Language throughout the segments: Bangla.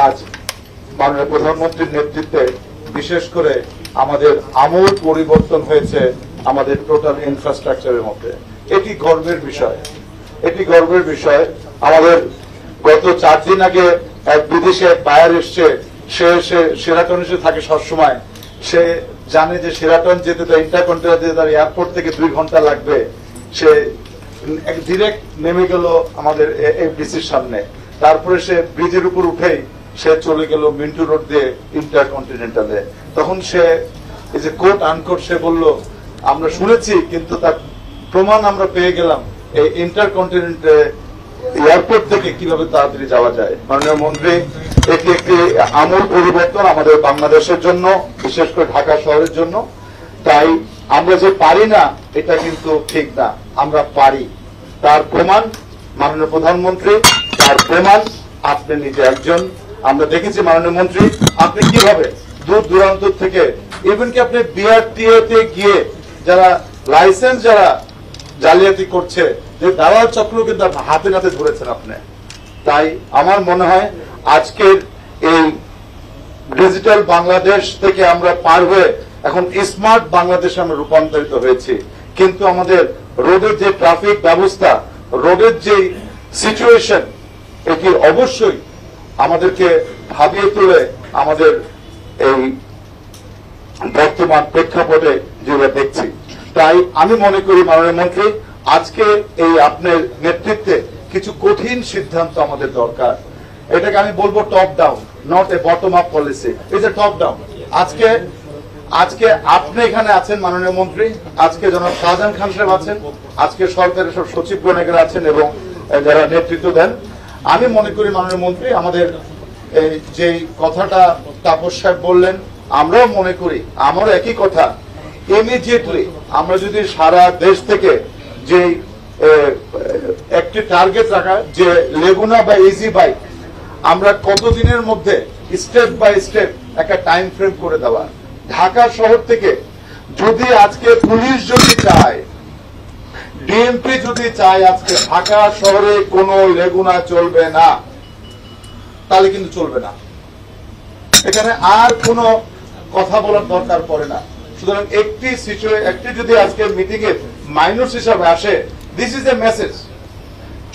আজ মাননীয় প্রধানমন্ত্রীর নেতৃত্বে বিশেষ করে আমাদের আমূল পরিবর্তন হয়েছে আমাদের টোটাল ইনফ্রাস্ট্রাকচারের মধ্যে। এটি গর্বের বিষয়, এটি গর্বের বিষয়। আমাদের গত 4 দিন আগে এক বিদেশে বায়ার এসছে, সে শেরাটন এসে থাকে সবসময়। সে জানে যে শেরাটন যেতে তার ইন্টারকন্টিনেন্টাল যেতে তার এয়ারপোর্ট থেকে 2 ঘন্টা লাগবে। সে ডিরেক্ট নেমে গেল আমাদের এফডিসির সামনে, তারপরে সে ব্রিজের উপর উঠেই সে চলে গেল মিন্টু রোড দিয়ে ইন্টারকন্টিনেন্টালে। তখন সে এই যে কোট আনকোট সে বলল, আমরা শুনেছি কিন্তু তার প্রমাণ আমরা পেয়ে গেলাম এই ইন্টারকন্টিনেন্টাল এয়ারপোর্ট থেকে কিভাবে তাড়াতাড়ি যাওয়া যায়। মাননীয় মন্ত্রী, এটি একটি আমূল পরিবর্তন আমাদের বাংলাদেশের জন্য, বিশেষ করে ঢাকা শহরের জন্য। তাই আমরা যে পারি না এটা কিন্তু ঠিক না, আমরা পারি। তার প্রমাণ মাননীয় প্রধানমন্ত্রী, তার প্রমাণ আপনি নিজে একজন। আমরা দেখেছি মাননীয় মন্ত্রী আপনি কিভাবে দূর দূরান্ত থেকে ইভেন কি আপনি বিআরটিএ তে গিয়ে যারা লাইসেন্স যারা জালিয়াতি করছে যে দালাল চক্র কিন্তু হাতে নাতে ধরেছেন আপনি। তাই আমার মনে হয় আজকের এই ডিজিটাল বাংলাদেশ থেকে আমরা পার হয়ে এখন স্মার্ট বাংলাদেশে আমরা রূপান্তরিত হয়েছি। কিন্তু আমাদের রোডের যে ট্রাফিক ব্যবস্থা, রোডের যে সিচুয়েশন, এটি অবশ্যই আমাদেরকে ভাবিয়ে তুলে আমাদের এই বর্তমান প্রেক্ষাপটে যেটা দেখছি। তাই আমি মনে করি মাননীয় মন্ত্রী আজকে এই আপনার নেতৃত্বে কিছু কঠিন সিদ্ধান্ত আমাদের দরকার। এটাকে আমি বলবো top down, not a bottom up policy, it's a top down. আজকে আপনি এখানে আছেন মাননীয় মন্ত্রী, আজকে জনাব শাহজাহান খান সাহেব আছেন, আজকে সরকারের সব সচিবগণ এখানে আছেন এবং যারা নেতৃত্ব দেন। আমি মনে করি মাননীয় মন্ত্রী আমাদের যে কথাটা তাপস সাহেব বললেন, আমরাও মনে করি, আমারও একই কথা। ইমিডিয়েটলি আমরা যদি সারা দেশ থেকে যে একটি টার্গেট রাখা যে লেগুনা বা ইজি বাইক আমরা কতদিনের মধ্যে স্টেপ বাই স্টেপ একটা টাইম ফ্রেম করে দেওয়া। ঢাকা শহর থেকে যদি আজকে পুলিশ যদি চায়, ডিএমপি যদি চায় আজকে ঢাকা শহরে কোনো লেগুনা চলবে না, তাহলে কিন্তু চলবে না। এখানে আর কোনো কথা বলার দরকার পড়ে না। সুতরাং একটি যদি আজকে মিটিং এ মাইনস হিসাবে আসে, দিস ইজ এ মেসেজ,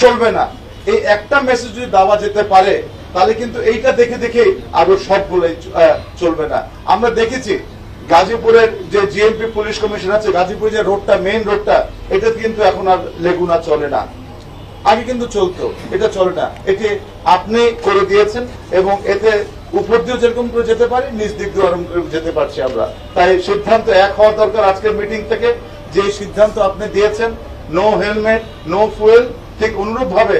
চলবে না। এই একটা মেসেজ যদি দেওয়া যেতে পারে তাহলে কিন্তু এইটা দেখে দেখে আরো সবগুলোই চলবে না। আমরা দেখেছি গাজীপুরের যে জিএমপি পুলিশ কমিশন আছে, গাজীপুরের যে রোডটা মেইন রোডটা, এটা কিন্তু এখন আর লেগুনা চলে না। আগে কিন্তু চলতো, এটা চলে না। এটি আপনি করে দিয়েছেন এবং এতে উপর দিয়েও যেরকম করে যেতে পারি, নিজ দিক দিয়ে যেতে পারছি আমরা। তাই সিদ্ধান্ত এক হওয়া দরকার আজকের মিটিং থেকে। যে সিদ্ধান্ত আপনি দিয়েছেন নো হেলমেট নো ফুয়েল, ঠিক অনুরূপ ভাবে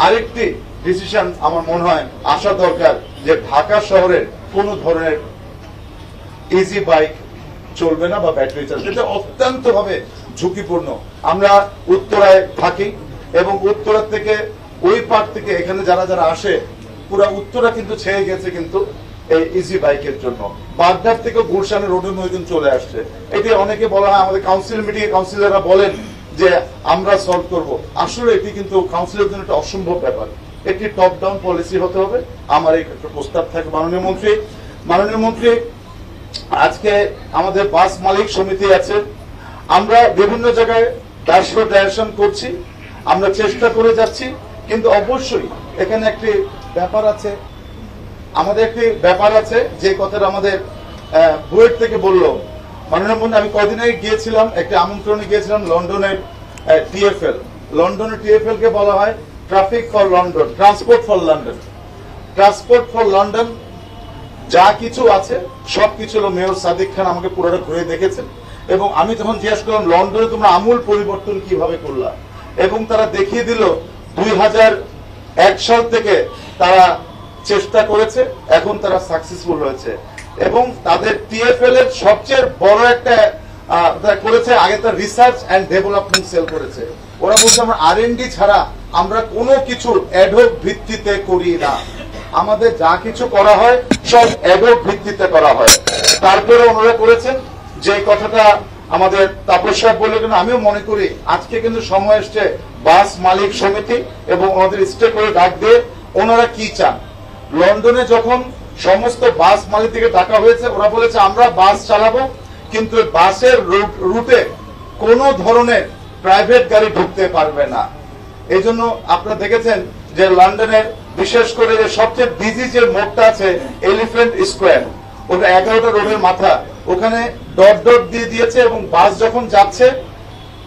আরেকটি ডিসিশন আমার মনে হয় আসা দরকার যে ঢাকা শহরের কোন ধরনের ইজি বাইক চলবে না বা ব্যাটারি চালাবে, এটা অত্যন্ত ভাবে ঝুঁকিপূর্ণ। আমরা উত্তরায় থাকি এবং উত্তরা থেকে ওই পার থেকে এখানে যারা যারা আসে, পুরা উত্তরা কিন্তু ছেয়ে গেছে কিন্তু এই ইজি বাইকের জন্য। বাগদার থেকে গুলশানের রোডের মধ্যে চলে আসছে। এটি অনেকে বলা হয়, আমাদের কাউন্সিল মিটিংয়ে কাউন্সিলররা বলেন যে আমরা সলভ করব। আসলে এটি কিন্তু কাউন্সিলের জন্য একটা অসম্ভব ব্যাপার। একটি টপ ডাউন পলিসি হতে হবে। আমার এই একটা প্রস্তাব থাকে মাননীয় মন্ত্রী। মাননীয় মন্ত্রী, আজকে আমাদের বাস মালিক সমিতি আছে, আমরা বিভিন্ন জায়গায় ডাইরেকশন করছি, আমরা চেষ্টা করে যাচ্ছি, কিন্তু অবশ্যই এখানে একটি ব্যাপার আছে, আমাদের একটি ব্যাপার আছে যে কথাটা আমাদের বুয়েট থেকে বললো মাননীয় মন্ত্রী। আমি কদিন আগে গিয়েছিলাম, একটা আমন্ত্রণে গিয়েছিলাম লন্ডনের টিএফএল। লন্ডনের টিএফএল কে বলা হয় traffic for London, transport for London. Transport for London যা কিছু আছে সবকিছু হলো মেয়র সাদিক খান আমাকে পুরোটা ঘুরে দেখেছেন এবং আমি তখন জিজ্ঞেস করলাম লন্ডনে তোমরা আমূল পরিবর্তন কিভাবে করলা, এবং তারা দেখিয়ে দিল 2001 সাল থেকে তারা চেষ্টা করেছে, এখন তারা সাকসেসফুল হয়েছে এবং তাদের টিএফএল এর সবচেয়ে বড় একটা করেছে, আগে তার রিসার্চ এন্ড ডেভেলপমেন্ট সেল করেছে। ওরা বলছে আমরা আর&ডি ছাড়া আমরা কোনো কিছু অ্যাডহক ভিত্তিতে করি না, আমাদের যা কিছু করা হয় সব অ্যাডহক ভিত্তিতে করা হয়। তারপরে ওনারা করেছেন যে কথাটা আমাদের তাপস সাহেব বললেন, কিন্তু আমিও মনে করি আজকে কিন্তু সময় এসছে বাস মালিক সমিতি এবং ওনাদের স্টেক করে ডাক দিয়ে ওনারা কি চান। লন্ডনে যখন সমস্ত বাস মালিক থেকে ডাকা হয়েছে, ওরা বলেছে আমরা বাস চালাবো, কিন্তু বাসের রুটে কোন ধরনের প্রাইভেট গাড়ি ঢুকতে পারবে না। এই জন্য আপনারা দেখেছেন যে লন্ডনের বিশেষ করে যে সবচেয়ে বিজি যে মোড়টা আছে এলিফ্যান্ট স্কোয়ার, ওটা 11টা রোডের মাথা, ওখানে ডট ডট দিয়ে দিয়েছে এবং বাস যখন যাচ্ছে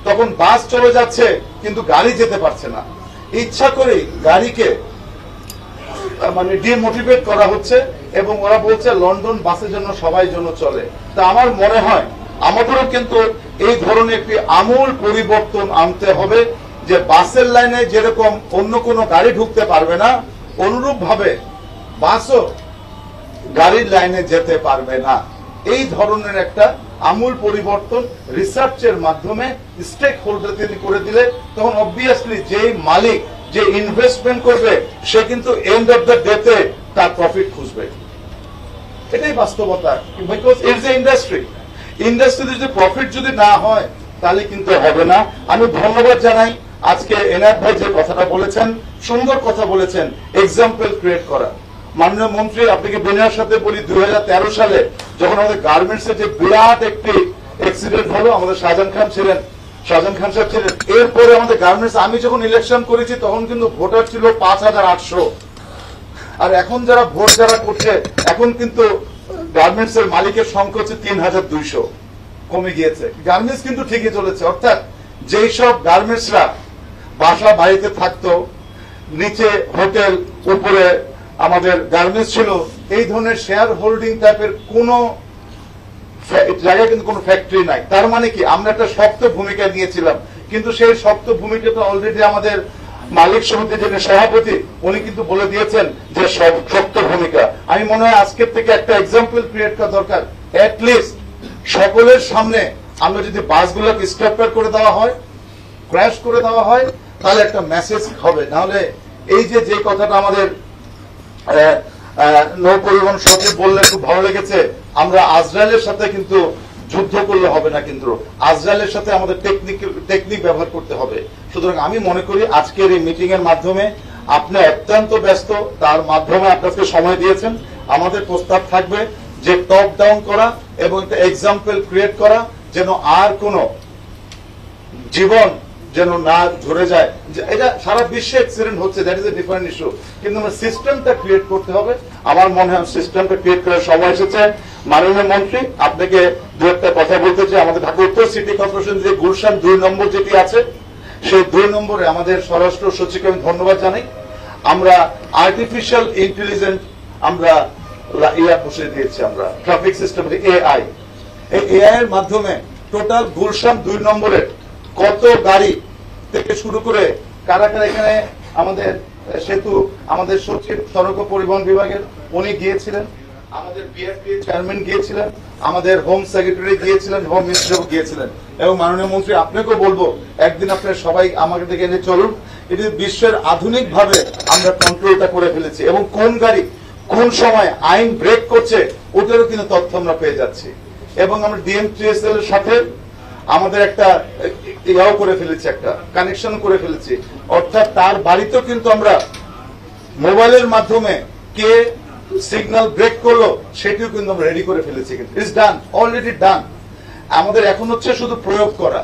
তখন বাস চলে যাচ্ছে কিন্তু গাড়ি যেতে পারছে না। ইচ্ছা করে গাড়িকে মানে ডিমোটিভেট করা হচ্ছে এবং ওরা বলছে লন্ডন বাসের জন্য সবাই জন্য চলে। তা আমার মনে হয় আমাদেরও কিন্তু এই ধরনের একটি আমূল পরিবর্তন আনতে হবে, যে বাসের লাইনে যেরকম অন্য কোনো গাড়ি ঢুকতে পারবে না, অনুরূপ ভাবে বাসও গাড়ির লাইনে যেতে পারবে না। এই ধরনের একটা আমূল পরিবর্তন রিসার্চের মাধ্যমে স্টেক হোল্ডার করে দিলে তখন অবভিয়াসলি যেই মালিক যে ইনভেস্টমেন্ট করবে সে কিন্তু এন্ড অফ দ্য ডেতে তার প্রফিট খুঁজবে। এটাই বাস্তবতা, বিকজ ইটস এ ইন্ডাস্ট্রি। ইন্ডাস্ট্রিতে যদি প্রফিট যদি না হয় তাহলে কিন্তু হবে না। আমি ধন্যবাদ জানাই আজকে এনায়েত ভাই যে কথাটা বলেছেন, সুন্দর কথা বলেছেন, এক্সাম্পল ক্রিয়েট করা। মাননীয় মন্ত্রী, আপনাকে বিনয়ের সাথে বলি, 2013 সালে যখন আমাদের গার্মেন্টস এর যে বিরাট একটি অ্যাক্সিডেন্ট হলো, আমাদের শাহজাহান খান সাহেব ছিলেন, এরপরে আমাদের গার্মেন্টস, আমি যখন ইলেকশন করেছি তখন কিন্তু ভোটার ছিল 5800, আর এখন যারা ভোট যারা করছে এখন কিন্তু গার্মেন্টস এর মালিকের সংখ্যা হচ্ছে 3200, কমে গিয়েছে। গার্মেন্টস কিন্তু ঠিকই চলেছে, অর্থাৎ যেই সব গার্মেন্টসরা বাসা বাড়িতে থাকতো, নিচে হোটেল, উপরে আমাদের গার্মেন্টস ছিল, এই ধরনের শেয়ার হোল্ডিং টাইপের কোন জায়গায় কিন্তু কোনো ফ্যাক্টরি নাই। তার মানে কি আমরা একটা শক্ত ভূমিকা নিয়েছিলাম, কিন্তু সেই শক্ত ভূমিকাটা অলরেডি আমাদের মালিক সমিতির যিনি সভাপতি উনি কিন্তু বলে দিয়েছেন যে শক্ত ভূমিকা। আমি মনে হয় আজকের থেকে একটা এক্সাম্পল ক্রিয়েট করা দরকার। অ্যাটলিস্ট সকলের সামনে আমরা যদি বাসগুলোকে স্ট্যাপার করে দেওয়া হয়, ক্র্যাশ করে দেওয়া হয়, তাহলে একটা মেসেজ হবে। নাহলে এই যে কথাটা আমাদের নৌ পরিবহন সচিব বললে খুব ভালো লেগেছে, আমরা আজরায়েলের সাথে কিন্তু যুদ্ধ করলে হবে না, কিন্তু আজরায়েলের সাথে আমাদের টেকনিক ব্যবহার করতে হবে। সুতরাং আমি মনে করি আজকের এই মিটিং এর মাধ্যমে আপনি অত্যন্ত ব্যস্ত, তার মাধ্যমে আপনাকে সময় দিয়েছেন। আমাদের প্রস্তাব থাকবে যে টপ ডাউন করা এবং একটা এক্সাম্পল ক্রিয়েট করা, যেন আর কোন জীবন যেন না ঝরে যায়। এটা সারা বিশ্বে অ্যাক্সিডেন্ট হচ্ছে, that is a different issue, কিন্তু আমরা সিস্টেমটা ক্রিয়েট করতে হবে। আমার মনে হয় সিস্টেমটা ক্রিয়েট করার সময় এসেছে। মাননীয় মন্ত্রী, আপনাকে দু একটা কথা বলতে চাই। আমাদের ঢাকা উত্তর সিটি কর্পোরেশন যে গুলশান 2 নম্বর যেটি আছে, সেই 2 নম্বরে আমাদের স্বরাষ্ট্র সচিবকে আমি ধন্যবাদ জানাই। আমরা আর্টিফিশিয়াল ইন্টেলিজেন্স আমরা বসে দিয়েছি, আমরা ট্রাফিক সিস্টেম এআই, এই এআই এর মাধ্যমে টোটাল গুলশান 2 নম্বরের কত গাড়ি থেকে শুরু করে কারা কারা এখানে আমাদের সেতু, আমাদের সচিব সড়ক পরিবহন বিভাগের উনি গিয়েছিলেন, আমাদের বিআরটি চেয়ারম্যান গিয়েছিলেন, আমাদের হোম সেক্রেটারি গিয়েছিলেন, হোম মিনিস্টার গিয়েছিলেন। এবং মাননীয় মন্ত্রী, আপনাকেও বলবো একদিন আপনারা সবাই আমাকে দেখে এনে চলুন। এটি বিশ্বের আধুনিক ভাবে আমরা কন্ট্রোলটা করে ফেলেছি এবং কোন গাড়ি কোন সময় আইন ব্রেক করছে ওটারও কিন্তু তথ্য আমরা পেয়ে যাচ্ছি। এবং আমরা ডিএমটিএসএল এর সাথে আমাদের একটা ইয়াও করে ফেলেছি, একটা কানেকশন করে ফেলেছি, অর্থাৎ তার বাড়িতেও কিন্তু আমরা মোবাইলের মাধ্যমে কে সিগন্যাল ব্রেক করলো সেটিও কিন্তু আমরা রেডি করে ফেলেছি। কিন্তু ইটস ডান, অলরেডি ডান। আমাদের এখন হচ্ছে শুধু প্রয়োগ করা,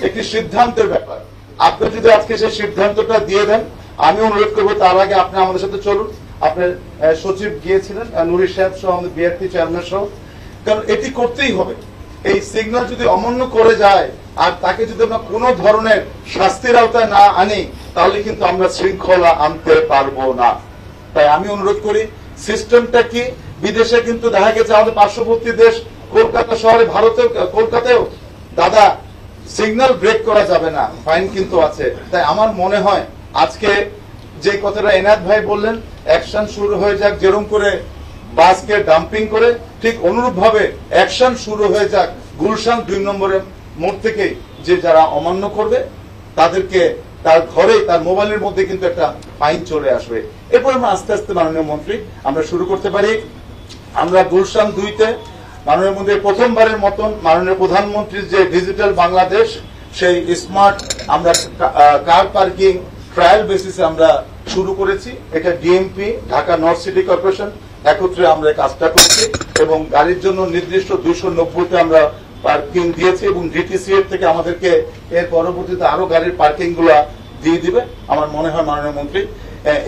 একটি সিদ্ধান্তের ব্যাপার। আপনি যদি আজকে সেই সিদ্ধান্তটা দিয়ে দেন, আমি অনুরোধ করবো তার আগে আপনি আমাদের সাথে চলুন। আপনার সচিব গিয়েছিলেন, নুরি সাহেব সহ আমাদের বিআরটি চেয়ারম্যান সহ, কারণ এটি করতেই হবে। এই সিগন্যাল যদি অমান্য করে যায় আর তাকে যদি আমরা কোনো ধরনের শাস্তির আওতায় না আনি, তাহলে কিন্তু আমরা শৃঙ্খলা আনতে পারবো না। তাই আমি অনুরোধ করি, সিস্টেমটা কি, বিদেশে কিন্তু দেখা গেছে আমাদের পার্শ্ববর্তী দেশ কলকাতা শহরে, ভারতেও কলকাতায়ও দাদা সিগন্যাল ব্রেক করা যাবে না, ফাইন কিন্তু আছে। তাই আমার মনে হয় আজকে যে কথাটা এনায়েত ভাই বললেন, অ্যাকশন শুরু হয়ে যাক, যেরকম করে বাসকে ডাম্পিং করে ঠিক অনুরূপ ভাবে অ্যাকশন শুরু হয়ে যাক গুলশান 2 নম্বরের মোড় থেকে। যে যারা অমান্য করবে তাদেরকে তার ঘরে তার মোবাইলের মধ্যে কিন্তু একটা ফাইন চলে আসবে। এরপর আমরা আস্তে আস্তে মাননীয় মন্ত্রী আমরা শুরু করতে পারি। আমরা গুলশান 2-তে মাননীয় মন্ত্রী প্রথমবারের মতন মাননীয় প্রধানমন্ত্রীর যে ডিজিটাল বাংলাদেশ, সেই স্মার্ট আমরা কার পার্কিং, ট্রায়াল বেসিসে আমরা শুরু করেছি। এটা DMP, Dhaka north city corporation একত্রে আমরা এই কাজটা করছি এবং গাড়ির জন্য নির্দিষ্ট 290তে আমরা পার্কিং দিয়েছি এবং ডিটিসি এর থেকে আমাদেরকে এর পরবর্তীতে আরো গাড়ির পার্কিং গুলা দিয়ে দিবে। আমার মনে হয় মাননীয় মন্ত্রী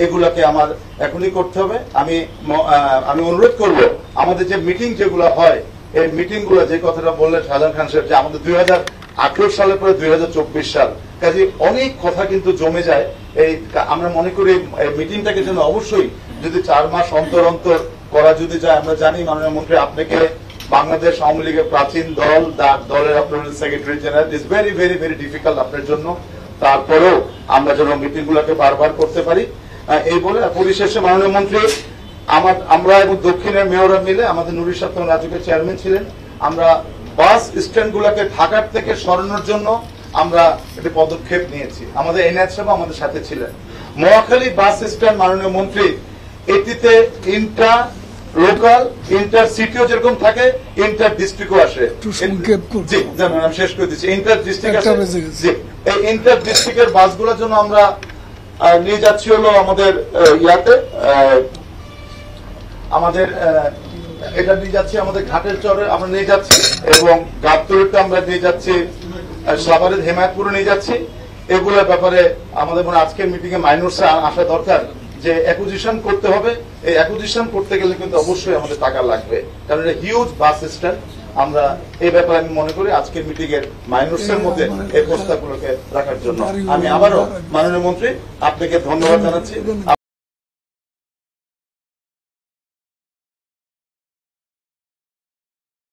এগুলাকে আমার এখনই করতে হবে। আমি অনুরোধ করব আমাদের যে মিটিং যেগুলো হয় এই মিটিং গুলো, যে কথাটা বললেন শাহজাহান খান সাহেব, যে আমাদের 2018 সালের পরে 2024 সাল, কাজে অনেক কথা কিন্তু জমে যায়। এই আমরা মনে করি এই মিটিংটাকে যেন অবশ্যই যদি 4 মাস অন্তর অন্তর করা যদি যায়। আমরা জানি মাননীয় মন্ত্রী আপনাকে বাংলাদেশ আওয়ামী লীগের প্রাচীন দলের আপনার secretary general, is very very very difficult আপনার জন্য। তারপরেও আমরা যেন মিটিং গুলাকে বারবার করতে পারি। এই বলে পরিশেষে মাননীয় মন্ত্রী আমরা এবং দক্ষিণের মেয়ররা মিলে, আমাদের নুরুল সাহেব রাজুকের চেয়ারম্যান ছিলেন, আমরা বাস স্ট্যান্ড গুলাকে ঢাকার থেকে সরানোর জন্য আমরা একটি পদক্ষেপ নিয়েছি। আমাদের এনএচ সাহেব আমাদের সাথে ছিলেন। মহাখালী বাস স্ট্যান্ড মাননীয় মন্ত্রী, এটিতে ইন্টার লোকাল, ইন্টার সিটিও যেরকম থাকে, ইন্টার ডিস্ট্রিক্টও আসে। জি জানেন, আমি শেষ করে দিচ্ছি। ইন্টার ডিস্ট্রিক্ট আসে। জি, এই ইন্টার ডিস্ট্রিক্টের বাসগুলোর জন্য আমরা নিয়ে যাচ্ছি হলো আমাদের ইয়াতে, আমাদের এটা নিয়ে যাচ্ছি আমাদের ঘাটের চরে আমরা নিয়ে যাচ্ছি এবং গাবতলিতে আমরা নিয়ে যাচ্ছি, সাভারের হেমায়তপুরে নিয়ে যাচ্ছি। এগুলোর ব্যাপারে আমাদের মনে আজকের মিটিং এ মাইনরস আসা দরকার, যে অ্যাকুইজিশন করতে হবে। এই অ্যাকুইজিশন করতে গেলে কিন্তু অবশ্যই আমাদের টাকা লাগবে, কারণ এটা হিউজ বাস স্ট্যান্ড। আমরা এই ব্যাপারে আমি মনে করি আজকের মিটিং এর মাইনরসের মধ্যে এই প্রস্তাবগুলোকে রাখার জন্য আমি আবারও মাননীয় মন্ত্রী আপনাকে ধন্যবাদ জানাচ্ছি।